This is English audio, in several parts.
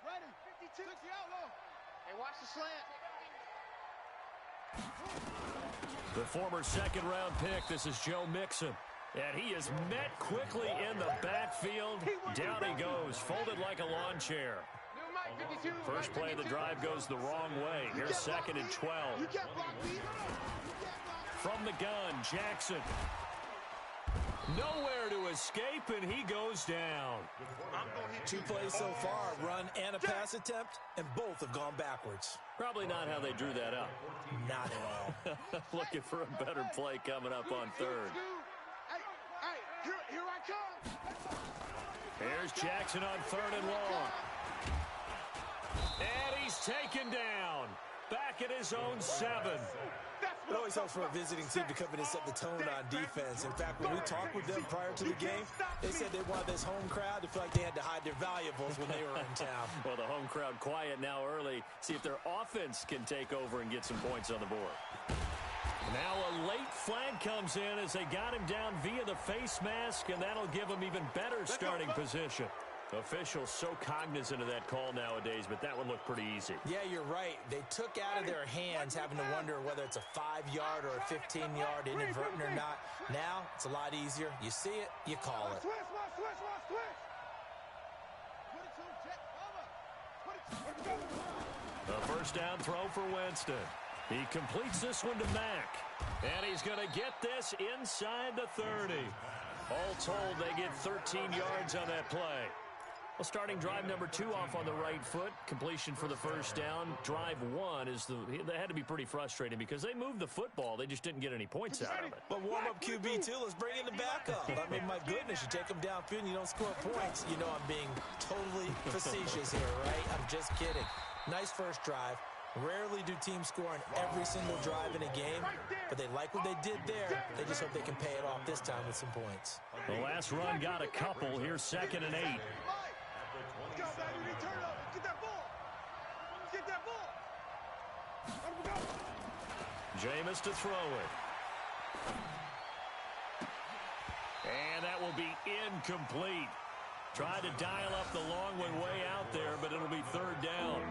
Ready. 52. 60 out low. Hey, watch the slant. The former second-round pick, this is Joe Mixon. And he is met quickly in the backfield. Down he goes, folded like a lawn chair. First play of the drive goes the wrong way. Here's 2nd and 12. From the gun, Jackson. Nowhere to escape, and he goes down. 2 plays so far, run and a pass attempt, and both have gone backwards. Probably not how they drew that up. Not at all. Looking for a better play coming up on 3rd. Here I come. Here's Jackson on 3rd and long. And he's taken down. Back at his own 7. It always helps for a visiting team to come in and set the tone on defense. In fact, when we talked with them prior to the game, they said they wanted this home crowd to feel like they had to hide their valuables when they were in town. Well, the home crowd quiet now early. See if their offense can take over and get some points on the board. Now a late flag comes in as they got him down via the face mask, and that'll give him even better starting position. Officials so cognizant of that call nowadays, but that one looked pretty easy. Yeah, you're right. They took out of their hands having to wonder whether it's a 5-yard or a 15-yard inadvertent or not. Now, it's a lot easier. You see it, you call it. A first down throw for Winston. He completes this one to Mack. And he's going to get this inside the 30. All told, they get 13 yards on that play. Well, starting drive number 2 off on the right foot. Completion for the first down. Drive 1 is they had to be pretty frustrating because they moved the football. They just didn't get any points out of it. But warm-up QB, too. Let's bring in the backup. I mean, my goodness, you take them downfield and you don't score points. You know I'm being totally facetious here, right? I'm just kidding. Nice first drive. Rarely do teams score on every single drive in a game, but they like what they did there. They just hope they can pay it off this time with some points. The last run got a couple. Here's 2nd and 8. Let's go, baby. Turn up. Get that ball. Get that ball. Jameis to throw it. And that will be incomplete. Tried to dial up the long one way out there, but it'll be 3rd down.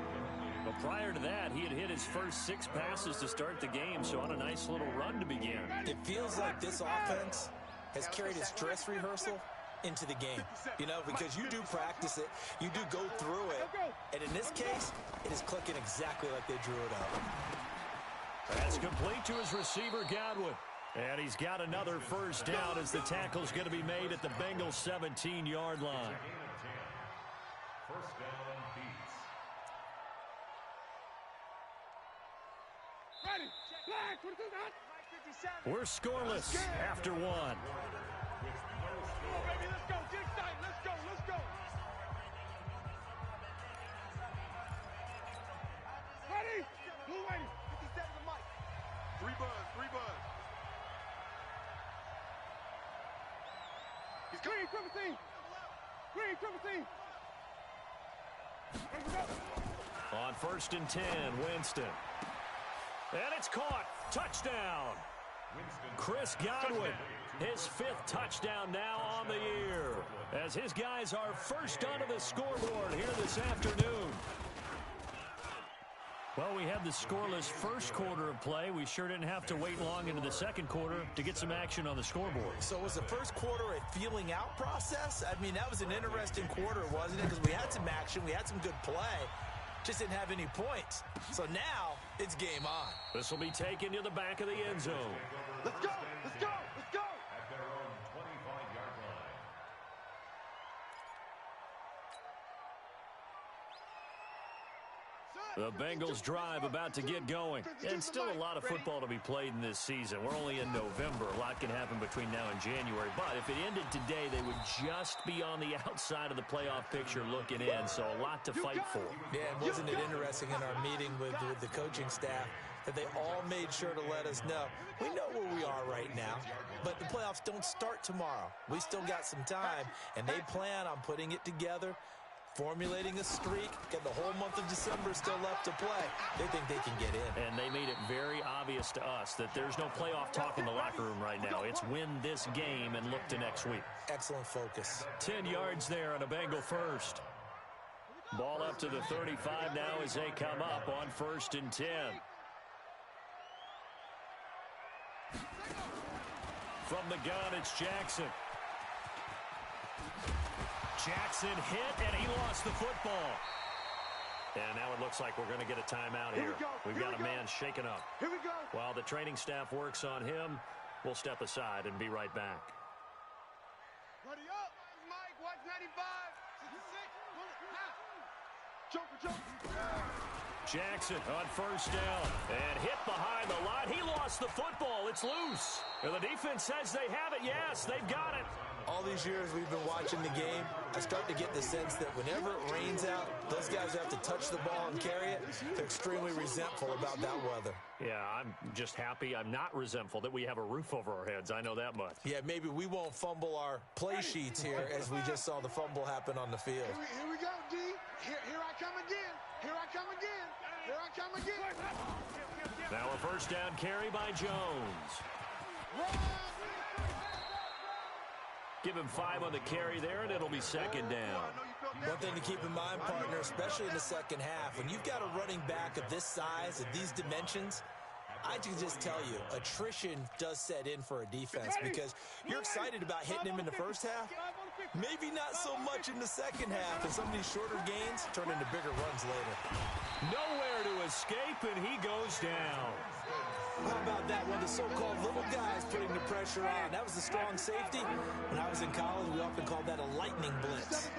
But prior to that, he had hit his first 6 passes to start the game, so on a nice little run to begin. It feels like this offense has carried its dress rehearsal into the game, you know, because you do practice it, you do go through it, and in this case, it is clicking exactly like they drew it up. That's complete to his receiver, Godwin. And he's got another first down as the tackle's going to be made at the Bengals' 17-yard line. First down, Beats. Ready. Flag. We're scoreless after 1. Come on, baby. Let's go. Get excited. Let's go. Let's go. Ready. Blue waiting. 57 to Mike. 3 buzz. 3 buzz. He's green. Triple team. Green. Triple team. On 1st and 10, Winston. And it's caught. Touchdown. Chris Godwin, his 5th touchdown now on the year, as his guys are first onto the scoreboard here this afternoon. Well, we had the scoreless first quarter of play. We sure didn't have to wait long into the second quarter to get some action on the scoreboard. So was the first quarter a feeling out process? I mean, that was an interesting quarter, wasn't it? Because we had some action, we had some good play. Just didn't have any points. So now, it's game on. This will be taken to the back of the end zone. Let's go. Let's go. Let's go. At their own 25-yard line. The Bengals drive about to get going. And still a lot of football to be played in this season. We're only in November. A lot can happen between now and January. But if it ended today, they would just be on the outside of the playoff picture looking in. So a lot to fight for. Yeah, and wasn't it interesting in our meeting with the coaching staff that they all made sure to let us know, we know where we are right now, but the playoffs don't start tomorrow. We still got some time, and they plan on putting it together, formulating a streak, get the whole month of December still left to play. They think they can get in. And they made it very obvious to us that there's no playoff talk in the locker room right now. It's win this game and look to next week. Excellent focus. 10 yards there on a Bengal first. Ball up to the 35 now as they come up on 1st and 10. From the gun, it's Jackson. Jackson hit, and he lost the football. And now it looks like we're going to get a timeout here. We've got a man shaken up. Here we go. While the training staff works on him, we'll step aside and be right back. Ready up. Mike, watch 95. 66. Joker. Jackson on 1st down and hit behind the line. He lost the football. It's loose. And the defense says they have it. Yes, they've got it. All these years we've been watching the game, I start to get the sense that whenever it rains out, those guys have to touch the ball and carry it. They're extremely resentful about that weather. Yeah, I'm just happy. I'm not resentful that we have a roof over our heads. I know that much. Yeah, maybe we won't fumble our play sheets here as we just saw the fumble happen on the field. Here we go, D. Here I come again. Here I come again. Here I come again. Now a 1st down carry by Jones. Give him 5 on the carry there, and it'll be 2nd down. One thing to keep in mind, partner, especially in the second half, when you've got a running back of this size, of these dimensions, I can just tell you, attrition does set in for a defense because you're excited about hitting him in the first half. Maybe not so much in the second half, and some of these shorter gains turn into bigger runs later. Nowhere to escape, and he goes down. How about that one? The so-called little guys putting the pressure on. That was the strong safety. When I was in college, we often called that a lightning blitz.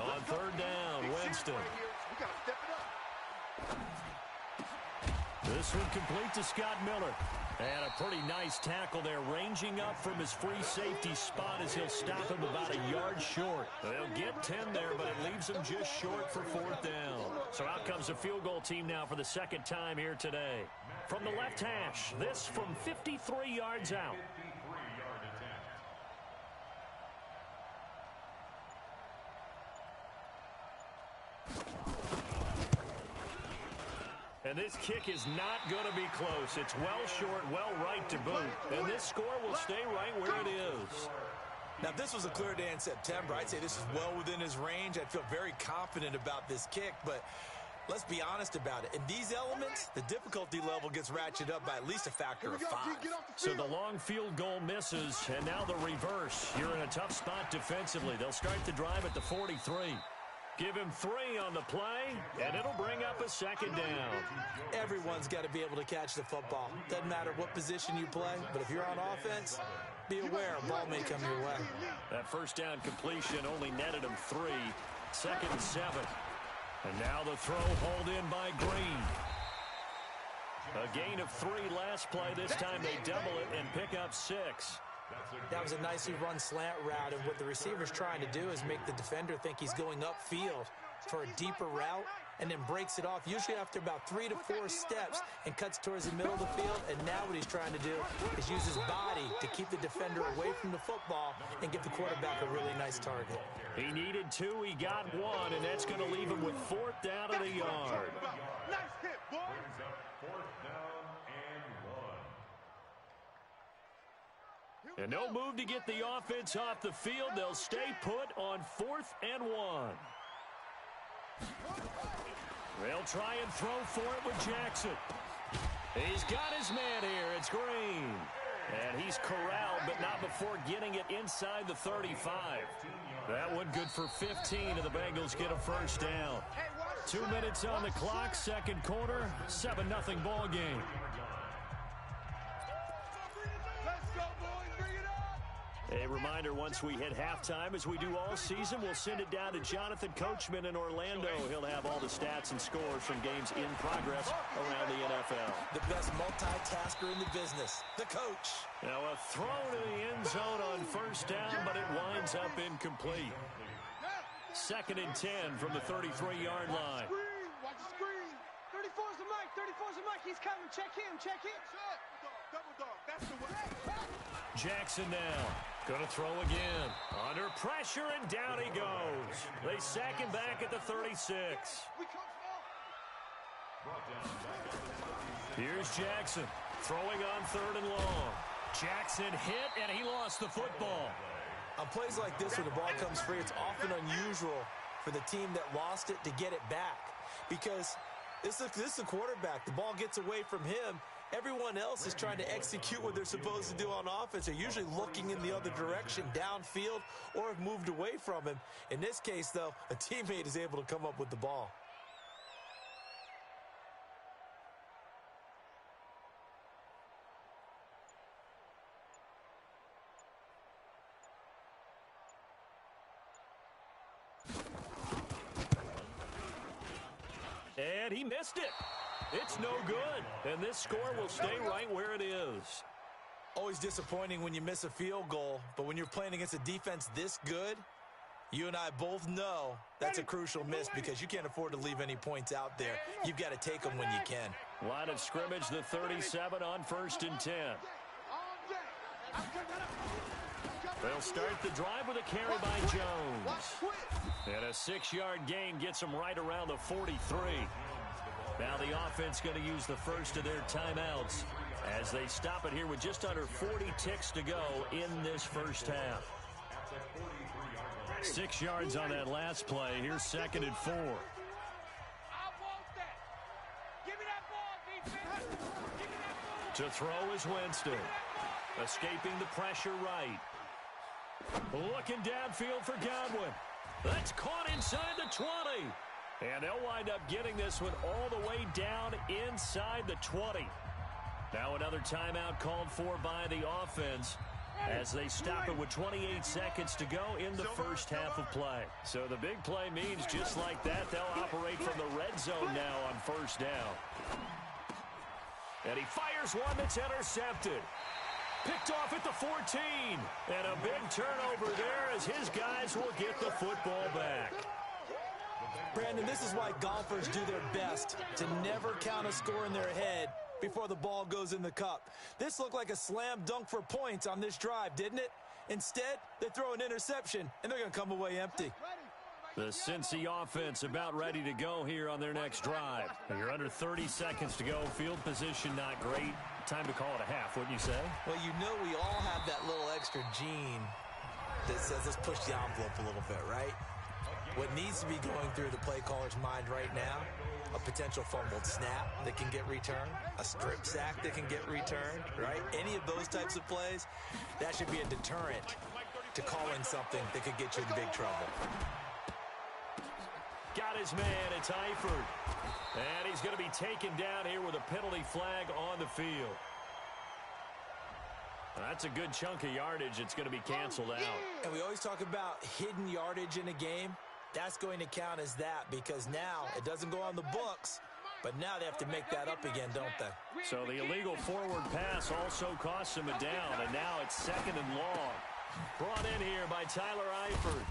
On 3rd down, Winston. This one complete to Scott Miller. And a pretty nice tackle there, ranging up from his free safety spot as he'll stop him about a yard short. They'll get 10 there, but it leaves them just short for 4th down. So out comes a field goal team now for the 2nd time here today. From the left hash, this from 53 yards out. And this kick is not going to be close. It's well short, well right to boot. And this score will stay right where it is. Now, if this was a clear day in September, I'd say this is well within his range. I'd feel very confident about this kick, but let's be honest about it. In these elements, the difficulty level gets ratcheted up by at least a factor of 5. So the long field goal misses, and now the reverse. You're in a tough spot defensively. They'll start the drive at the 43. Give him 3 on the play, and it'll bring up a 2nd down. Everyone's got to be able to catch the football. Doesn't matter what position you play, but if you're on offense, be aware a ball may come your way. That 1st down completion only netted him 3. 2nd and 7. And now the throw hauled in by Green. A gain of 3 last play. This time they double it and pick up 6. That was a nicely run slant route, and what the receiver's trying to do is make the defender think he's going upfield for a deeper route and then breaks it off, usually after about 3 to 4 steps, and cuts towards the middle of the field. And now what he's trying to do is use his body to keep the defender away from the football and give the quarterback a really nice target. He needed 2, he got 1, and that's going to leave him with 4th down of the yard. Nice hit, boy. 4th down and 1. And no move to get the offense off the field. They'll stay put on 4th and 1. They'll try and throw for it with Jackson. He's got his man here. It's Green. And he's corralled, but not before getting it inside the 35. That one good for 15, and the Bengals get a 1st down. 2 minutes on the clock, 2nd quarter, 7-0 ball game. A reminder, once we hit halftime, as we do all season, we'll send it down to Jonathan Coachman in Orlando. He'll have all the stats and scores from games in progress around the NFL. The best multitasker in the business, the coach. Now a throw to the end zone on 1st down, but it winds up incomplete. 2nd and 10 from the 33-yard line. Watch the screen. 34's the Mike. 34's the Mike. He's coming. Check him. Check him. Double dog. That's the way. Jackson now. Going to throw again. Under pressure, and down he goes. They sack him back at the 36. Here's Jackson throwing on 3rd and long. Jackson hit, and he lost the football. On plays like this where the ball comes free, it's often unusual for the team that lost it to get it back. Because this is a quarterback. The ball gets away from him. Everyone else is trying to execute what they're supposed to do on offense. They're usually looking in the other direction, downfield, or have moved away from him. In this case, though, a teammate is able to come up with the ball. And he missed it. It's no good. And this score will stay right where it is. Always disappointing when you miss a field goal, but when you're playing against a defense this good, you and I both know that's a crucial miss because you can't afford to leave any points out there. You've got to take them when you can. Line of scrimmage, the 37 on 1st and 10. They'll start the drive with a carry by Jones. And a 6-yard gain gets them right around the 43. Now the offense going to use the first of their timeouts as they stop it here with just under 40 ticks to go in this first half. 6 yards on that last play. Here's 2nd and 4. To throw is Winston. Escaping the pressure right. Looking downfield for Godwin. That's caught inside the 20. And they'll wind up getting this one all the way down inside the 20. Now another timeout called for by the offense as they stop it with 28 seconds to go in the first half of play. So the big play means just like that, they'll operate from the red zone now on 1st down. And he fires one that's intercepted. Picked off at the 14. And a big turnover there as his guys will get the football back. Brandon, this is why golfers do their best to never count a score in their head before the ball goes in the cup. This looked like a slam dunk for points on this drive, didn't it? Instead, they throw an interception, and they're going to come away empty. The Cincy offense about ready to go here on their next drive. You're under 30 seconds to go. Field position not great. Time to call it a half, wouldn't you say? Well, you know we all have that little extra gene that says let's push the envelope a little bit, right? What needs to be going through the play caller's mind right now, a potential fumbled snap that can get returned, a strip sack that can get returned, right? Any of those types of plays, that should be a deterrent to calling something that could get you in big trouble. Got his man, it's Eifert. And he's going to be taken down here with a penalty flag on the field. That's a good chunk of yardage. It's going to be canceled out. And we always talk about hidden yardage in a game. That's going to count as that because now it doesn't go on the books, but now they have to make that up again, don't they? So the illegal forward pass also costs him a down, and now it's 2nd and long. Brought in here by Tyler Eifert.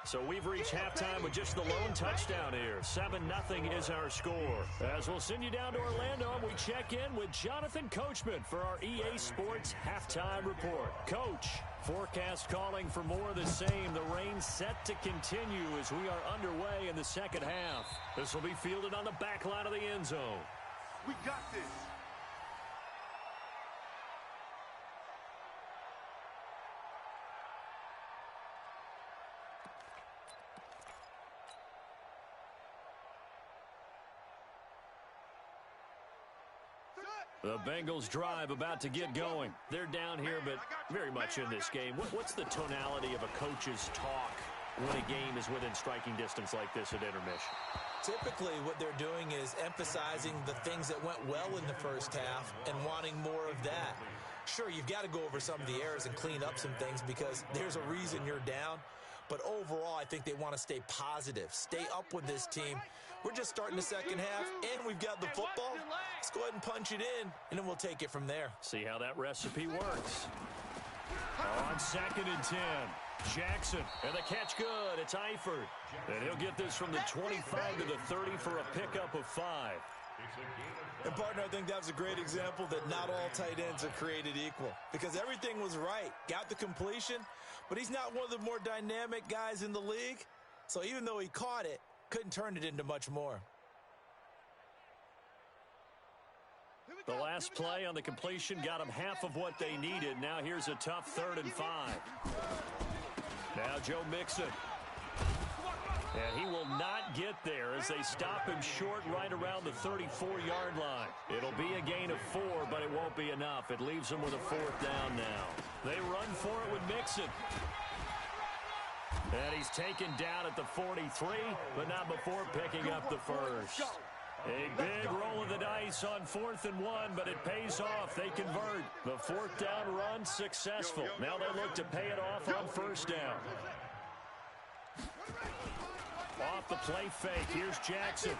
So we've reached halftime with just the lone touchdown here. 7-0 is our score. As we'll send you down to Orlando, we check in with Jonathan Coachman for our EA Sports Halftime Report. Coach, forecast calling for more of the same. The rain set to continue as we are underway in the second half. This will be fielded on the back line of the end zone. We got this. The Bengals drive about to get going. They're down here, but very much in this game. What's the tonality of a coach's talk when a game is within striking distance like this at intermission? Typically, what they're doing is emphasizing the things that went well in the first half and wanting more of that. Sure, you've got to go over some of the errors and clean up some things because there's a reason you're down. But overall, I think they want to stay positive, stay up with this team. We're just starting the second half, and we've got the football. Let's go ahead and punch it in, and then we'll take it from there. See how that recipe works. On 2nd and 10, Jackson, and the catch good. It's Eifert, and he'll get this from the 25 to the 30 for a pickup of 5. And, partner, I think that was a great example that not all tight ends are created equal because everything was right. Got the completion, but he's not one of the more dynamic guys in the league. So even though he caught it, couldn't turn it into much more. The last play on the completion got them half of what they needed. Now here's a tough 3rd and 5. Now Joe Mixon. And he will not get there as they stop him short right around the 34-yard line. It'll be a gain of 4, but it won't be enough. It leaves them with a 4th down now. They run for it with Mixon. And he's taken down at the 43, but not before picking up the first. A big roll of the dice on 4th and 1, but it pays off. They convert. The 4th down run successful. Now they look to pay it off on 1st down. Off the play fake. Here's Jackson.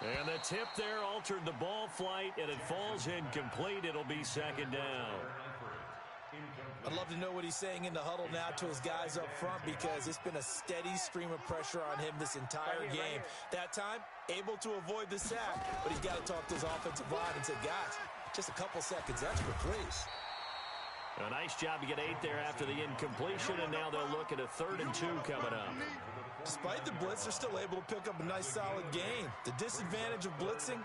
And the tip there altered the ball flight, and it falls incomplete. It'll be 2nd down. I'd love to know what he's saying in the huddle now to his guys up front, because it's been a steady stream of pressure on him this entire game. That time, able to avoid the sack, but he's got to talk to his offensive line and say, guys, just a couple seconds extra, please. A nice job to get 8 there after the incompletion, and now they'll look at a 3rd and 2 coming up. Despite the blitz, they're still able to pick up a nice solid gain. The disadvantage of blitzing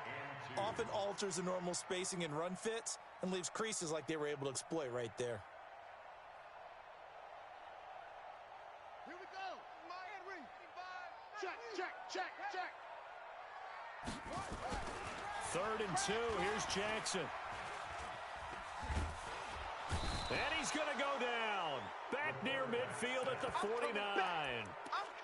often alters the normal spacing and run fits and leaves creases like they were able to exploit right there. Here we go. Henry. Check. 3rd and 2. Here's Jackson. And he's going to go down. Back near midfield at the 49.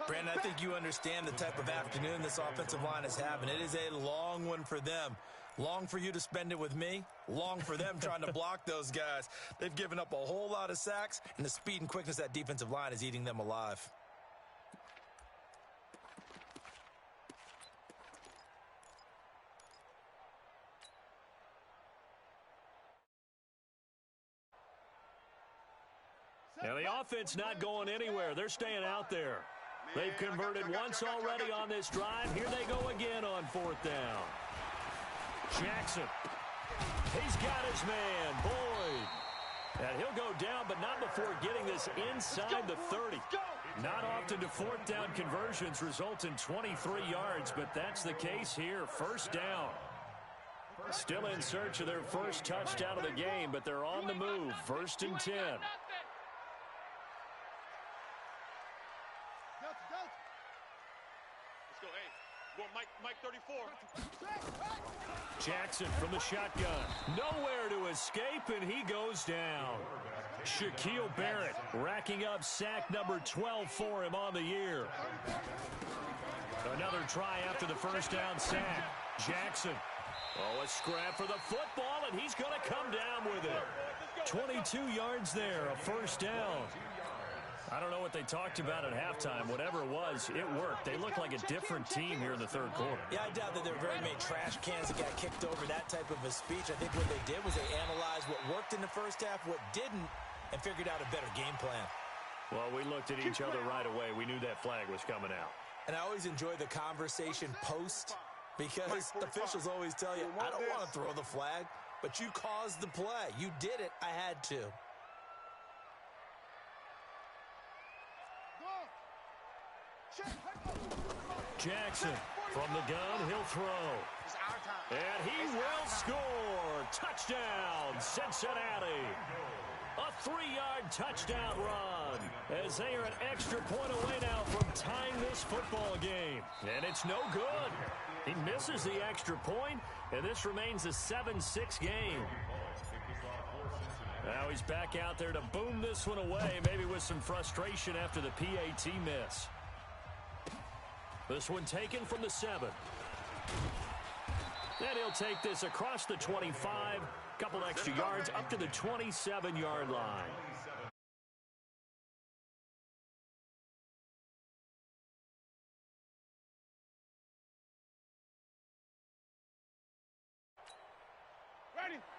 Brandon, I think you understand the type of afternoon this offensive line is having. It is a long one for them. Long for you to spend it with me. Long for them trying to block those guys. They've given up a whole lot of sacks, and the speed and quickness of that defensive line is eating them alive. Now the offense not going anywhere. They're staying out there. They've converted once already on this drive. Here they go again on 4th down. Jackson. He's got his man, Boyd. And he'll go down, but not before getting this inside the 30. Not often do 4th down conversions result in 23 yards, but that's the case here. 1st down. Still in search of their first touchdown of the game, but they're on the move. 1st and 10. Mike 34. Jackson from the shotgun. Nowhere to escape, and he goes down. Shaquille Barrett racking up sack number 12 for him on the year. Another try after the 1st down sack. Jackson. Oh, a scrap for the football, and he's going to come down with it. 22 yards there, a 1st down. I don't know what they talked about at halftime. Whatever it was, it worked. They look like a different team here in the 3rd quarter. Yeah, I doubt that there are very many trash cans that got kicked over, that type of a speech. I think what they did was they analyzed what worked in the 1st half, what didn't, and figured out a better game plan. Well, we looked at each other right away. We knew that flag was coming out. And I always enjoy the conversation post, because officials always tell you, I don't want to throw the flag, but you caused the play. You did it. I had to. Jackson from the gun, he'll throw. And he will score. Touchdown, Cincinnati. A 3-yard touchdown run as they are an extra point away now from tying this football game. And it's no good. He misses the extra point, and this remains a 7-6 game. Now he's back out there to boom this one away, maybe with some frustration after the PAT miss. This one taken from the 7. And he'll take this across the 25. Couple extra yards up to the 27-yard line.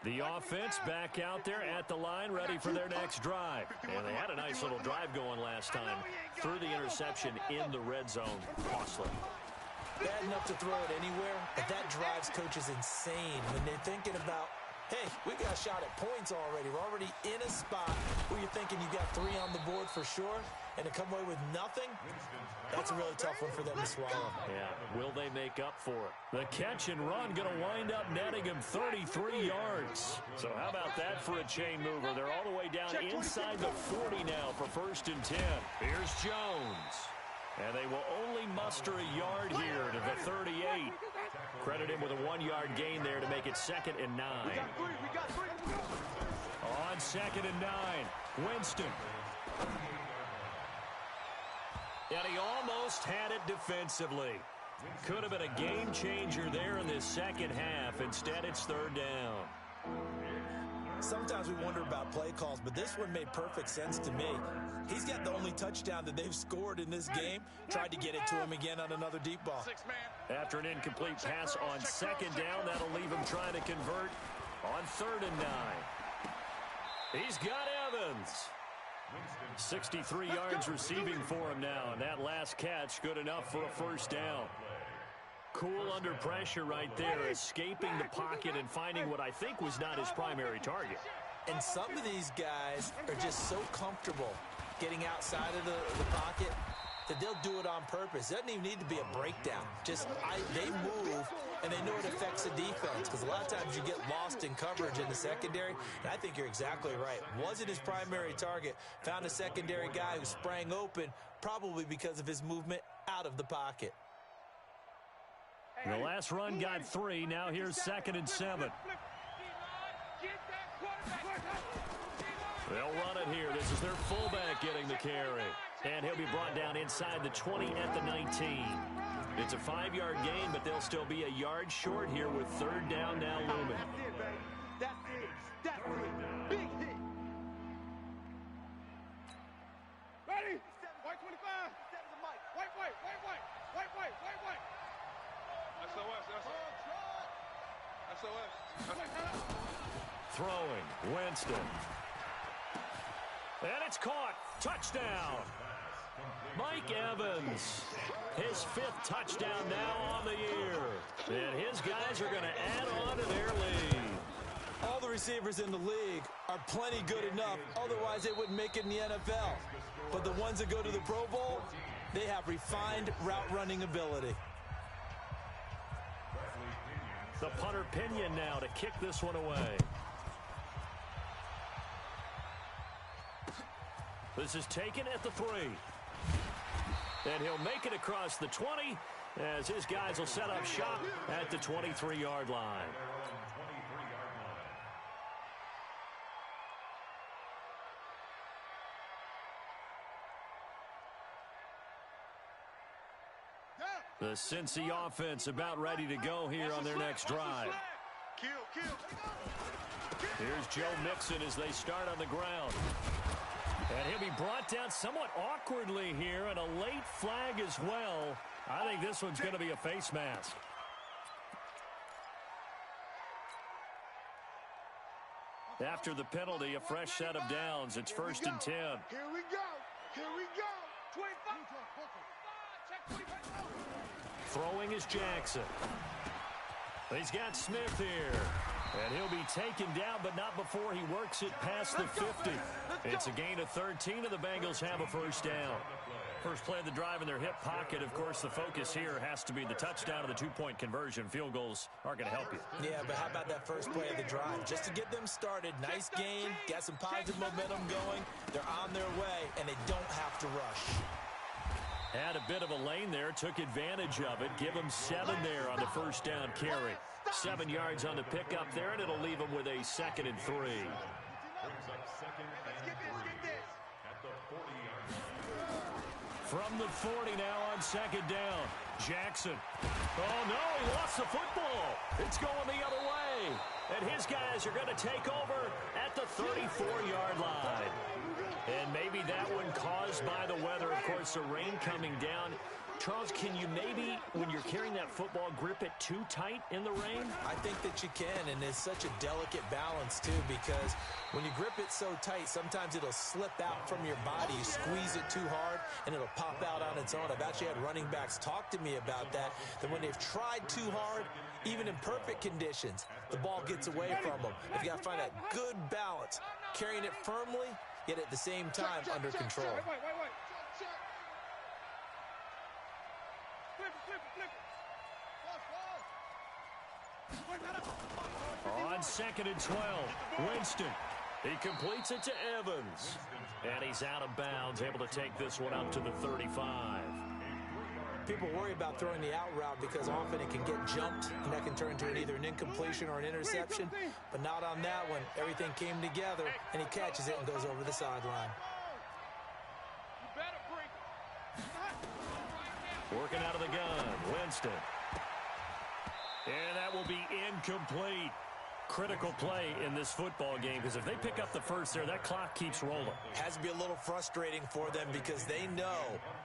The offense back out there at the line, ready for their next drive. And they had a nice little drive going last time. Threw the interception in the red zone. Costly. Bad enough to throw it anywhere, but that drives coaches insane when they're thinking about Hey, we got a shot at points already. We're already in a spot where you're thinking you got 3 on the board for sure, and to come away with nothing, that's a really tough one for them to swallow. Yeah, will they make up for it? The catch and run going to wind up netting him 33 yards. So how about that for a chain mover? They're all the way down inside the 40 now for 1st and 10. Here's Jones. And they will only muster a yard here to the 38. Credit him with a 1-yard gain there to make it 2nd and 9. On 2nd and 9, Winston. And he almost had it defensively. Could have been a game changer there in this second half. Instead, it's 3rd down. Sometimes we wonder about play calls, but this one made perfect sense to me. He's got the only touchdown that they've scored in this game. Tried to get it to him again on another deep ball. After an incomplete pass on 2nd down, that'll leave him trying to convert on 3rd and 9. He's got Evans. 63 yards receiving for him now, and that last catch good enough for a 1st down. Cool under pressure right there, escaping the pocket and finding what I think was not his primary target. And some of these guys are just so comfortable getting outside of the pocket that they'll do it on purpose. It doesn't even need to be a breakdown. They move, and they know it affects the defense, because a lot of times you get lost in coverage in the secondary, and I think you're exactly right. Wasn't his primary target. Found a secondary guy who sprang open, probably because of his movement out of the pocket. The last run got 3. Now here's 2nd and 7. They'll run it here. This is their fullback getting the carry. And he'll be brought down inside the 20 at the 19. It's a 5-yard gain, but they'll still be a yard short here with 3rd down now looming. That's it, baby. That's it. Big hit. Ready? White 25. White. SOS. Throwing, Winston. And it's caught. Touchdown. Mike Evans. His 5th touchdown now on the year. And his guys are going to add on to their lead. All the receivers in the league are plenty good enough. Otherwise, they wouldn't make it in the NFL. But the ones that go to the Pro Bowl, they have refined route running ability. The punter Pinion now to kick this one away. This is taken at the 3. And he'll make it across the 20 as his guys will set up shop at the 23-yard line. The Cincy offense about ready to go here on their next drive. Here's Joe Mixon as they start on the ground. And he'll be brought down somewhat awkwardly here, and a late flag as well. I think this one's going to be a face mask. After the penalty, a fresh set of downs. It's 1st and 10. Here we go. 25. Throwing is Jackson. He's got Smith here. And he'll be taken down, but not before he works it past the 50. It's a gain of 13, and the Bengals have a 1st down. First play of the drive in their hip pocket. Of course, the focus here has to be the touchdown of the 2-point conversion. Field goals aren't going to help you. Yeah, but how about that first play of the drive? Just to get them started, nice gain, got some positive momentum going. They're on their way, and they don't have to rush. Had a bit of a lane there, took advantage of it. Give him 7 there on the 1st down carry. 7 yards on the pickup there, and it'll leave him with a 2nd and 3. From the 40 now on 2nd down. Jackson. Oh, no, he lost the football. It's going the other way. And his guys are going to take over at the 34-yard line. And maybe that one caused by the weather. Of course, the rain coming down. Charles, can you maybe, when you're carrying that football, grip it too tight in the rain? I think that you can, and it's such a delicate balance, too, because when you grip it so tight, sometimes it'll slip out from your body. You squeeze it too hard, and it'll pop out on its own. I've actually had running backs talk to me about that when they've tried too hard, even in perfect conditions, the ball gets away from them. You've got to find that good balance, carrying it firmly, yet at the same time under control. On 2nd and 12, Winston. He completes it to Evans. And he's out of bounds, able to take this one up to the 35. People worry about throwing the out route because often it can get jumped, and that can turn into either an incompletion or an interception. But not on that one. Everything came together, and he catches it and goes over the sideline. Working out of the gun, Winston. And that will be incomplete. Critical play in this football game, because if they pick up the first there, that clock keeps rolling. Has to be a little frustrating for them because they know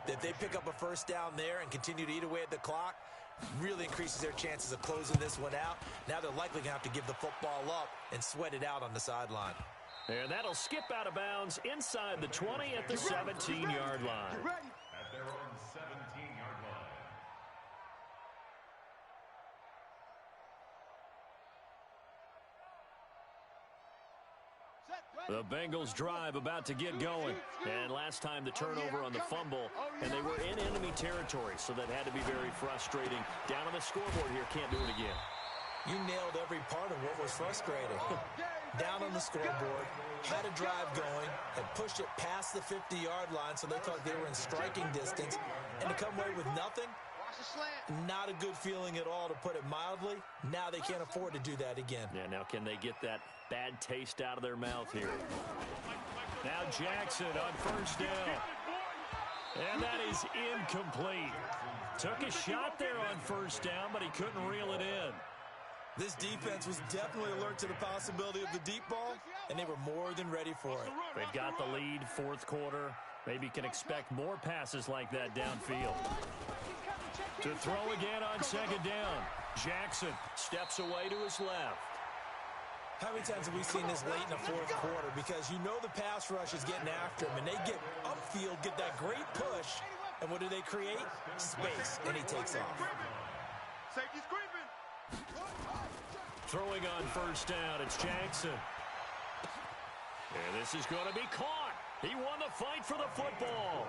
that if they pick up a first down there and continue to eat away at the clock, really increases their chances of closing this one out. Now they're likely going to have to give the football up and sweat it out on the sideline. And that'll skip out of bounds inside the 20 at the 17-yard line. At their own 17-yard line. The Bengals drive about to get going. And last time the turnover on the fumble, and they were in enemy territory, so that had to be very frustrating. Down on the scoreboard here, can't do it again. You nailed every part of what was frustrating. Down on the scoreboard, had a drive going, had pushed it past the 50-yard line, so they thought they were in striking distance, and to come away with nothing, not a good feeling at all, to put it mildly. Now they can't afford to do that again. Yeah, now can they get that bad taste out of their mouth here? Now Jackson on first down. And that is incomplete. Took a shot there on first down, but he couldn't reel it in. This defense was definitely alert to the possibility of the deep ball, and they were more than ready for it. They've got the lead, fourth quarter. Maybe can expect more passes like that downfield. To throw again on second down. Jackson steps away to his left. How many times have we seen this late in the fourth quarter? Because you know the pass rush is getting after him, and they get upfield, get that great push, and what do they create? Space, and he takes off. Safety's creeping. Throwing on first down, it's Jackson. And this is going to be caught. He won the fight for the football.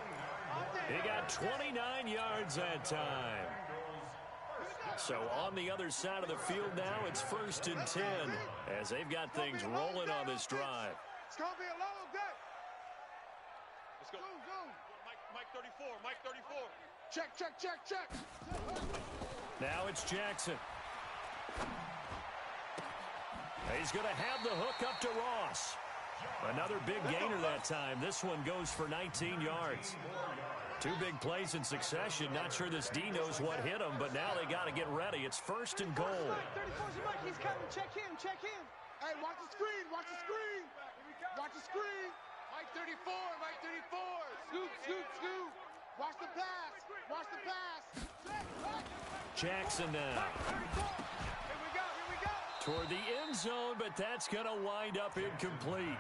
He got 29 yards that time. So on the other side of the field now, it's 1st and 10 as they've got things rolling on this drive. It's going to be a long day. Let's go. Mike 34, Mike 34. Check, check, check, check. Now it's Jackson. He's going to have the hook up to Ross. Another big gainer that time. This one goes for 19 yards. Two big plays in succession. Not sure this D knows what hit him, but now they got to get ready. It's 1st and goal. 34's Mike, he's coming. Check him, check him. Hey, watch the screen, watch the screen. Watch the screen. Mike 34, Mike 34. Scoop, scoop, scoop. Watch the pass, watch the pass. Jackson now. Here we go. Toward the end zone, but that's going to wind up incomplete.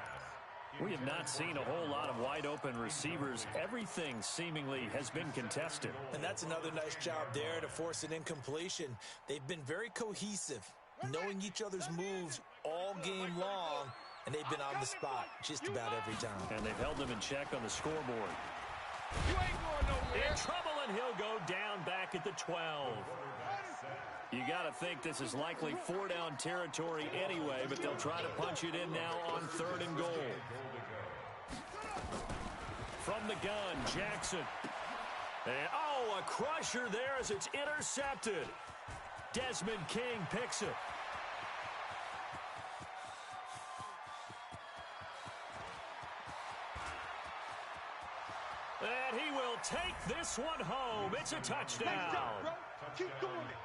We have not seen a whole lot of wide-open receivers. Everything seemingly has been contested. And that's another nice job there to force an incompletion. They've been very cohesive, knowing each other's moves all game long, and they've been on the spot just about every time. And they've held them in check on the scoreboard. You ain't going nowhere. In trouble, and he'll go down back at the 12. You got to think this is likely 4-down territory anyway, but they'll try to punch it in now on 3rd and goal. From the gun, Jackson. And, oh, a crusher there as it's intercepted. Desmond King picks it. And he will take this one home. It's a touchdown. Keep doing it.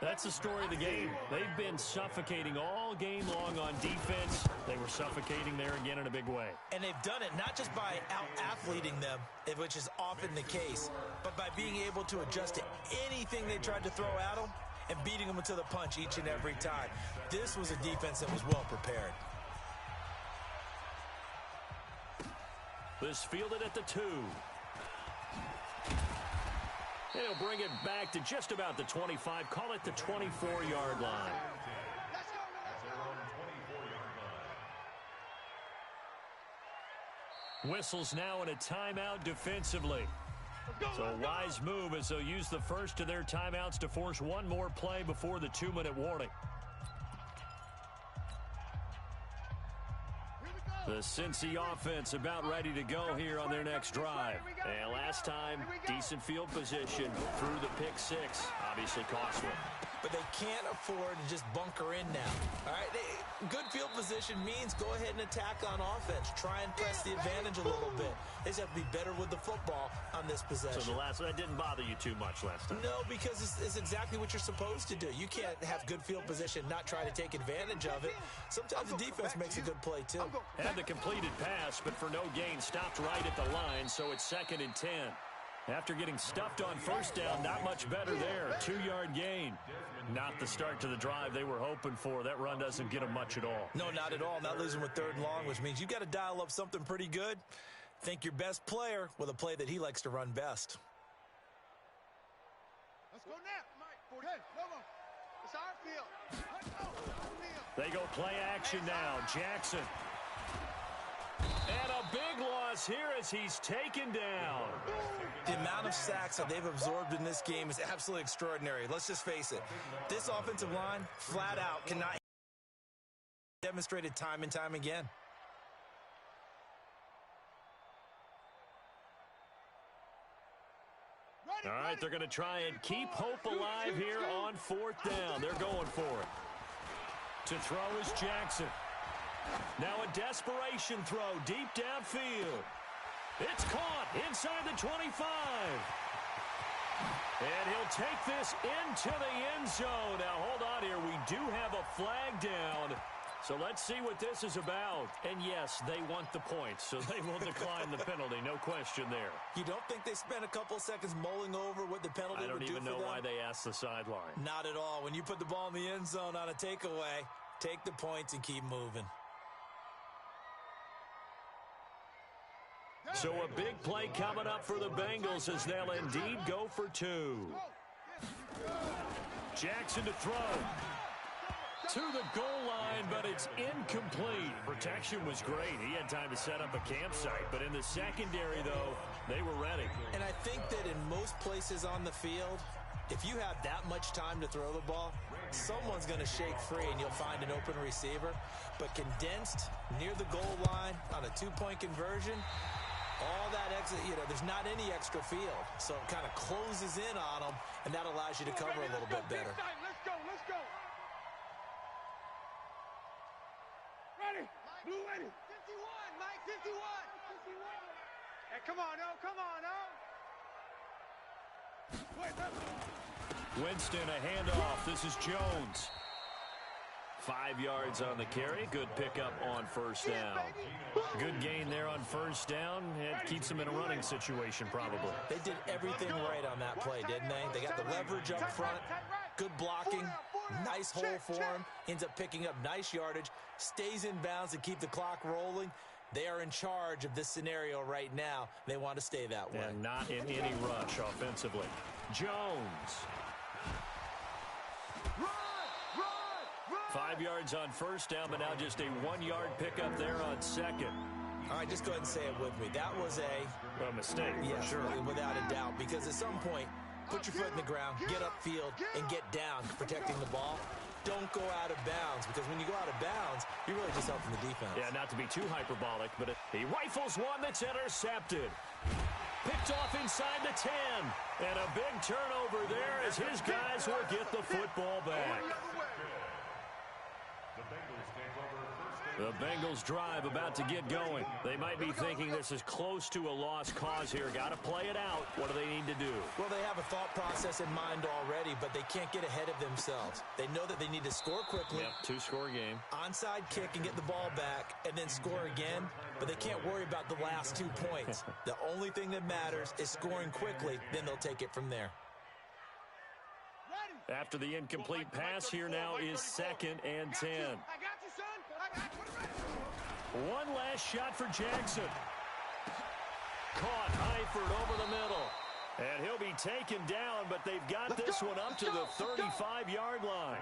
That's the story of the game. They've been suffocating all game long on defense. They were suffocating there again in a big way. And they've done it not just by out-athleting them, which is often the case, but by being able to adjust to anything they tried to throw at them and beating them to the punch each and every time. This was a defense that was well prepared. This fielded at the 2. He'll bring it back to just about the 25. Call it the 24-yard line. Whistles now in a timeout defensively. So a wise move as they'll use the first of their timeouts to force one more play before the 2-minute warning. The Cincy offense about ready to go here on their next drive. And last time, decent field position through the pick 6. Obviously cost them. But they can't afford to just bunker in now. All right, good field position means go ahead and attack on offense. Try and press the advantage a little bit. They just have to be better with the football on this possession. So the last one, that didn't bother you too much last time? No, because it's exactly what you're supposed to do. You can't have good field position, not try to take advantage of it. Sometimes the defense makes a good play, too. Had the completed pass, but for no gain, stopped right at the line, so it's 2nd and 10. After getting stuffed on first down, not much better there. 2-yard gain. Not the start to the drive they were hoping for. That run doesn't get them much at all. No, not at all. Not losing with 3rd and long, which means you've got to dial up something pretty good. Think your best player with a play that he likes to run best. Let's go now, Mike. Hey, come on. It's our field. Let's go. They go play action now. Jackson. And a big loss here as he's taken down. The amount of sacks that they've absorbed in this game is absolutely extraordinary. Let's just face it. This offensive line, flat out, cannot demonstrated time and time again. All right, they're going to try and keep hope alive here on 4th down. They're going for it. To throw is Jackson. Now a desperation throw deep downfield. It's caught inside the 25. And he'll take this into the end zone. Now, hold on here. We do have a flag down. So let's see what this is about. And, yes, they want the points, so they will decline the penalty. No question there. You don't think they spent a couple seconds mulling over what the penalty would do for them? I don't even know why they asked the sideline. Not at all. When you put the ball in the end zone on a takeaway, take the points and keep moving. So a big play coming up for the Bengals as they'll indeed go for 2. Jackson to throw. To the goal line, but it's incomplete. Protection was great. He had time to set up a campsite, but in the secondary, though, they were ready. And I think that in most places on the field, if you have that much time to throw the ball, someone's going to shake free and you'll find an open receiver. But condensed near the goal line on a 2-point conversion, all that exit, there's not any extra field. So it kind of closes in on them, and that allows you to cover a little bit better. Let's go, let's go. Ready? Blue ready. 51, Mike, 51. Hey, come on, no, come on, no. Winston, a handoff. This is Jones. 5 yards on the carry. Good pickup on first down. Good gain there on first down. It keeps them in a running situation, probably. They did everything right on that play, didn't they? They got the leverage up front, good blocking, nice hole for him, ends up picking up nice yardage, stays in bounds to keep the clock rolling. They are in charge of this scenario right now. They want to stay that way. And not in any rush offensively. Jones. 5 yards on first down, but now just a 1-yard pickup there on second. All right, just go ahead and say it with me. That was a mistake, yes, for sure. Without a doubt, because at some point, put your foot in the ground, get upfield, and get down, protecting the ball. Don't go out of bounds, because when you go out of bounds, you're really just helping the defense. Yeah, not to be too hyperbolic, but he rifles one that's intercepted. Picked off inside the 10. And a big turnover there as his guys will get the football back. The Bengals drive about to get going. They might be thinking this is close to a lost cause here. Got to play it out. What do they need to do? Well, they have a thought process in mind already, but they can't get ahead of themselves. They know that they need to score quickly. Yep, two-score game. Onside kick and get the ball back and then score again, but they can't worry about the last 2 points. The only thing that matters is scoring quickly, then they'll take it from there. After the incomplete pass, here now is 2nd and 10. I got you, son. One last shot for Jackson. Caught Eifert over the middle. And he'll be taken down, but they've got this one up to the 35-yard line.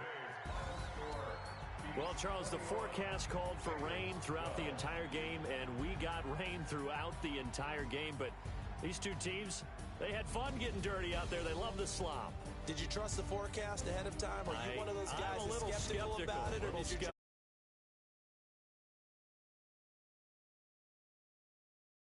Well, Charles, the forecast called for rain throughout the entire game, and we got rain throughout the entire game. But these two teams, they had fun getting dirty out there. They love the slop. Did you trust the forecast ahead of time? Are you one of those guys that's skeptical about it, or did you